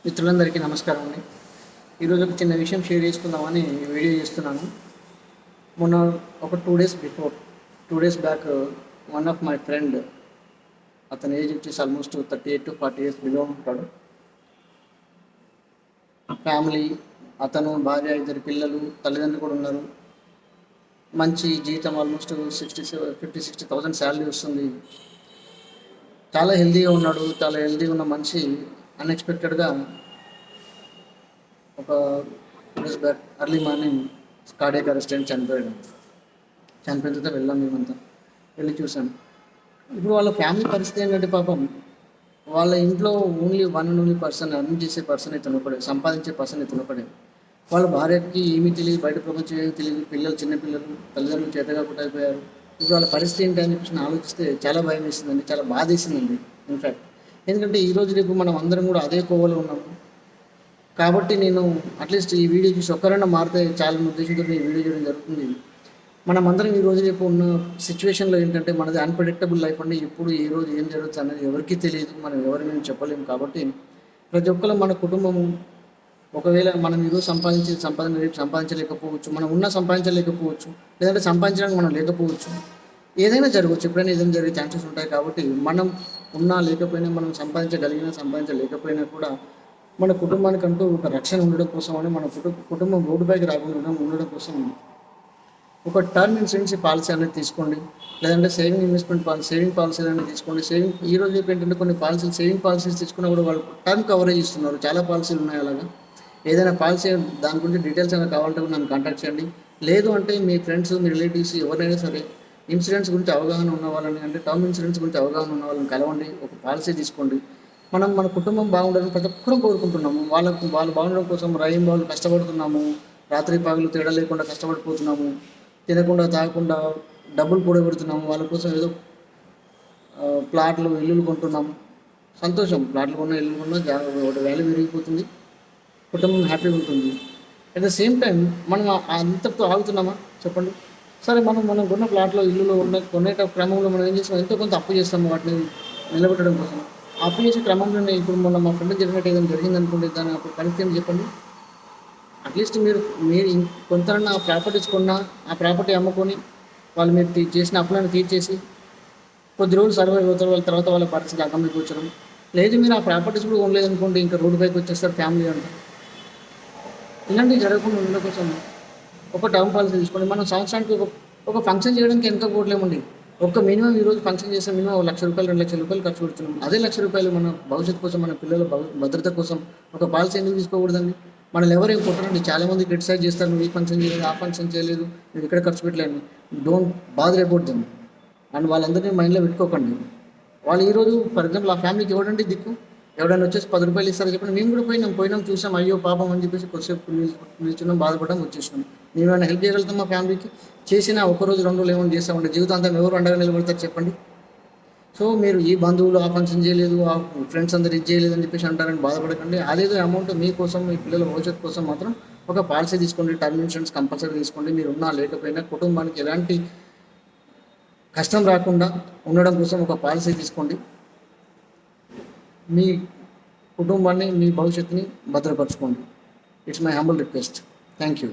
మిత్రులందరికీ నమస్కారం అండి. ఈరోజు ఒక చిన్న విషయం షేర్ చేసుకుందామని వీడియో చేస్తున్నాను. మొన్న ఒక 2 days back one of my friend, అతని ఏజ్ వచ్చేసి ఆల్మోస్ట్ 38 to 40 years బిలో ఉంటాడు. ఫ్యామిలీ, అతను, భార్య, 2 పిల్లలు, తల్లిదండ్రులు కూడా ఉన్నారు. మంచి జీతం, ఆల్మోస్ట్ 50-60,000 శాలరీ వస్తుంది. చాలా హెల్తీగా ఉన్నాడు. చాలా హెల్తీగా ఉన్న మనిషి అన్ఎక్స్పెక్టెడ్గా ఒక 2 days back early morning cardiac arrest అని చనిపోయాడు. చనిపోయిన తర్వాత వెళ్ళాం, మేమంతా వెళ్ళి చూసాం. ఇప్పుడు వాళ్ళ ఫ్యామిలీ పరిస్థితి ఏంటంటే, పాపం వాళ్ళ ఇంట్లో only one and only person, earn చేసే పర్సన్ ఇతను ఒకడే, సంపాదించే పర్సన్ ఇతను ఒకడే. వాళ్ళ భార్యకి ఏమీ తెలియదు, బయట ప్రపంచం ఏమీ తెలియదు, పిల్లలు చిన్నపిల్లలు, తల్లిదండ్రులు చేతగాకుండా అయిపోయారు. ఇప్పుడు వాళ్ళ పరిస్థితి ఏంటి అని చెప్పేసి ఆలోచిస్తే చాలా భయం వేసిందండి, చాలా బాధ వేసిందండి ఇన్ఫ్యాక్ట్. ఎందుకంటే ఈరోజు రేపు మనం అందరం కూడా అదే కోవలో ఉన్నాము. కాబట్టి నేను అట్లీస్ట్ ఈ వీడియో చూసి ఒక్కరైనా మారితే చాలా ఉద్దేశంతో ఈ వీడియో చేయడం జరుగుతుంది. మనం అందరం ఈ రోజు రేపు ఉన్న సిచ్యువేషన్లో ఏంటంటే, మనది అన్ప్రెడిక్టబుల్ లైఫ్ అండి. ఎప్పుడు ఏ రోజు ఏం జరుగుతుంది అనేది ఎవరికీ తెలియదు, మనం ఎవరి మేము చెప్పలేము. కాబట్టి ప్రతి ఒక్కరు మన కుటుంబము, ఒకవేళ మనం ఈరోజు సంపాదించే సంపాదన రేపు సంపాదించలేకపోవచ్చు, మనం సంపాదించలేకపోవచ్చు, లేదంటే సంపాదించడానికి మనం లేకపోవచ్చు. ఏదైనా జరగవచ్చు, ఎప్పుడైనా ఏదైనా జరిగే ఛాన్సెస్ ఉంటాయి. కాబట్టి మనం ఉన్నా లేకపోయినా, మనం సంపాదించగలిగినా సంపాదించలేకపోయినా కూడా మన కుటుంబానికంటూ ఒక రక్షణ ఉండడం కోసం అని, మన కుటుంబం రోడ్డుపైకి రాకుండా ఉండడం కోసం ఒక టర్మ్ ఇన్సూరెన్స్ పాలసీ అనేది తీసుకోండి. లేదంటే సేవింగ్ పాలసీ అనేది తీసుకోండి. ఈ రోజు ఏంటంటే కొన్ని పాలసీలు, సేవింగ్ పాలసీస్ తీసుకున్నా కూడా వాళ్ళు టర్మ్ కవరేజ్ ఇస్తున్నారు. చాలా పాలసీలు ఉన్నాయి అలాగా. ఏదైనా పాలసీ దాని గురించి డీటెయిల్స్ ఏమైనా కావాలంటే నన్ను కాంటాక్ట్ చేయండి. లేదు అంటే మీ ఫ్రెండ్స్, మీ రిలేటివ్స్ ఎవరైనా సరే ఇన్సూరెన్స్ గురించి అవగాహన ఉన్న వాళ్ళని, అంటే టర్మ్ ఇన్సూరెన్స్ గురించి అవగాహన ఉన్న వాళ్ళని కలవండి, ఒక పాలసీ తీసుకోండి. మన కుటుంబం బాగుండాలని ప్రతి ఒక్కరూ కోరుకుంటున్నాము. వాళ్ళు బాగుండడం కోసం వాళ్ళు కష్టపడుతున్నాము. రాత్రి పగలు తేడా లేకుండా కష్టపడిపోతున్నాము. తినకుండా తాగకుండా డబ్బులు కూడబెడుతున్నాము. వాళ్ళ కోసం ఏదో ప్లాట్లు, ఇల్లులు కొంటున్నాము. సంతోషం, ప్లాట్లు కొన్నా, ఇల్లు కొన్నా వాటి వాల్యూ పెరిగిపోతుంది, కుటుంబం హ్యాపీగా ఉంటుంది. అట్ ద సేమ్ టైం మనం అంతటితో ఆగుతున్నామా చెప్పండి? సరే, మనం కొన్న ప్లాట్లో, ఇల్లులో కొనేట క్రమంలో మనం ఏం చేస్తాం, ఎంతో కొంత అప్పు చేస్తాము వాటిని నిలబెట్టడం కోసం. అప్పు చేసే క్రమంలోనే ఇప్పుడు మొన్న మా ఫ్రెండ్ జరిగినట్టు ఏదైనా జరిగింది అనుకోండి, దాని అప్పుడు పరిస్థితి ఏం చెప్పండి? అట్లీస్ట్ మీరు కొంతన్నా ఆ ప్రాపర్టీస్ కొన్నా, ఆ ప్రాపర్టీ అమ్ముకొని వాళ్ళు మీరు చేసిన అప్పులను తీర్చేసి కొద్ది రోజులు సర్వైవ్ అవుతారు. వాళ్ళ తర్వాత వాళ్ళ పరిస్థితి అగమ్య కూర్చోడం. లేదు, మీరు ఆ ప్రాపర్టీస్ కూడా కొనలేదనుకోండి, ఇంకా రోడ్డు పైకి వచ్చేస్తారు ఫ్యామిలీ అంతా. ఇలాంటివి జరగకుండా ఉండడం కోసం ఒక టర్మ్ పాలసీ తీసుకోండి. మనం సంవత్సరానికి ఒక ఫంక్షన్ చేయడానికి ఎంత కోట్లేమండి. మినిమం ఈరోజు ఫంక్షన్ చేస్తే మినిమం ₹1,00,000, ₹2,00,000 ఖర్చు పెడుతున్నాం. అదే ₹1,00,000 మన భవిష్యత్తు కోసం, మన పిల్లల భద్రత కోసం ఒక పాలసీ ఎందుకు తీసుకోకూడదండి? మనల్ని ఎవరు ఏం కొట్టరండి. చాలామంది క్రిటిసైజ్ చేస్తారు, నువ్వు ఈ ఫంక్షన్ చేయలేదు, ఆ ఫంక్షన్ చేయలేదు, నువ్వు ఇక్కడ ఖర్చు పెట్టలేదు. Don't bother about them. And వాళ్ళందరినీ మైండ్లో పెట్టుకోకండి. వాళ్ళు ఈరోజు ఫర్ ఎగ్జాంపుల్ ఆ ఫ్యామిలీకి ఎవడండి దిక్కు? ఎవడైనా వచ్చేసి ₹10 ఇస్తారో చెప్పండి. మేము కూడా పోయినాం చూసాం, అయ్యో పాపం అని చెప్పేసి కొద్దిసేపు నిల్చున్నాం, బాధపడడం, వచ్చేసినాం. మేము ఏమైనా హెల్ప్ చేయగలుగుతాం మా ఫ్యామిలీకి? చేసినా ఒకరోజు 2 రోజులు ఏమైనా చేస్తామంటే జీవితాంతం ఎవరు అండగా నిలబడతారు చెప్పండి? సో మీరు ఈ బంధువులు ఆ ఫంక్షన్ చేయలేదు, ఆ ఫ్రెండ్స్ అందరు ఇది చేయలేదు అని చెప్పేసి అంటారని బాధపడకండి. అదేదో అమౌంట్ మీకోసం, మీ పిల్లల భవిష్యత్తు కోసం మాత్రం ఒక పాలసీ తీసుకోండి. టర్మ్ ఇన్సూరెన్స్ కంపల్సరీ తీసుకోండి. మీరు ఉన్నా లేకపోయినా కుటుంబానికి ఎలాంటి కష్టం రాకుండా ఉండడం కోసం ఒక పాలసీ తీసుకోండి. మీ కుటుంబాన్ని, మీ భవిష్యత్తుని భద్రపరచుకోండి. It's my humble request. Thank you.